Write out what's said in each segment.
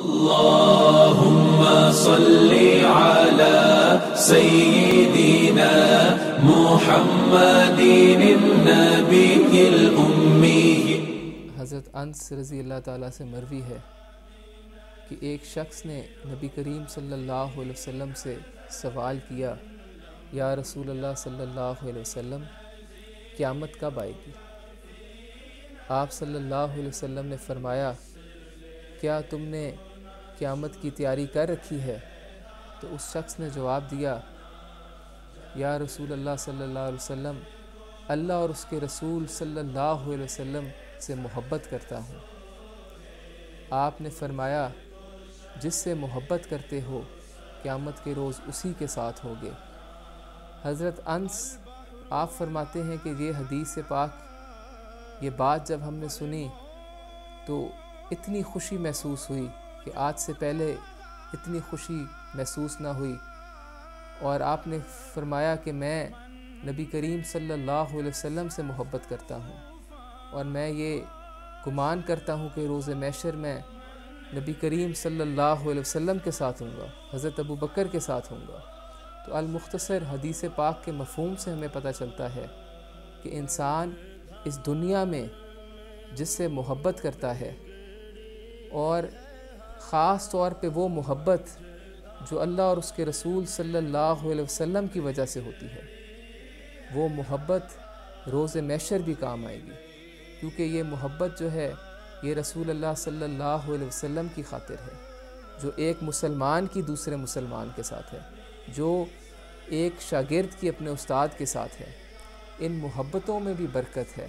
اللهم صل على سيدنا محمد النبي الأمي۔ حضرت انس رضی اللہ تعالیٰ سے مروی ہے کہ ایک شخص نے نبی کریم صلی اللہ علیہ وسلم سے سوال کیا، یا رسول اللہ صلی اللہ علیہ وسلم، قیامت کب آئے گی؟ آپ صلی اللہ علیہ وسلم نے فرمایا، کیا تم نے قیامت کی تیاری کر رکھی ہے؟ تو اس شخص نے جواب دیا، یا رسول اللہ صلی اللہ علیہ وسلم، اللہ اور اس کے رسول صلی اللہ علیہ وسلم سے محبت کرتا ہوں۔ آپ نے فرمایا، جس سے محبت کرتے ہو قیامت کے روز اسی کے ساتھ ہوگے۔ حضرت انس آپ فرماتے ہیں کہ یہ حدیث پاک، یہ بات جب ہم نے سنی تو اتنی خوشی محسوس ہوئی کہ آج سے پہلے اتنی خوشی محسوس نہ ہوئی، اور آپ نے فرمایا کہ میں نبی کریم صلی اللہ علیہ وسلم سے محبت کرتا ہوں، اور میں یہ گمان کرتا ہوں کہ روز محشر میں نبی کریم صلی اللہ علیہ وسلم کے ساتھ ہوں گا، حضرت ابو بکر کے ساتھ ہوں گا۔ تو المختصر حدیث پاک کے مفہوم سے ہمیں پتہ چلتا ہے کہ انسان اس دنیا میں جس سے محبت کرتا ہے، اور خاص طور پہ وہ محبت جو اللہ اور اس کے رسول صلی اللہ علیہ وسلم کی وجہ سے ہوتی ہے، وہ محبت روز محشر بھی کام آئے گی، کیونکہ یہ محبت جو ہے یہ رسول اللہ صلی اللہ علیہ وسلم کی خاطر ہے، جو ایک مسلمان کی دوسرے مسلمان کے ساتھ ہے، جو ایک شاگرد کی اپنے استاد کے ساتھ ہے۔ ان محبتوں میں بھی برکت ہے،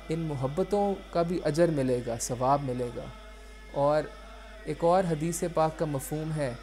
ان محبتوں کا بھی اجر ملے گا، ثواب ملے گا۔ اور ایک اور حدیث پاک کا مفہوم ہے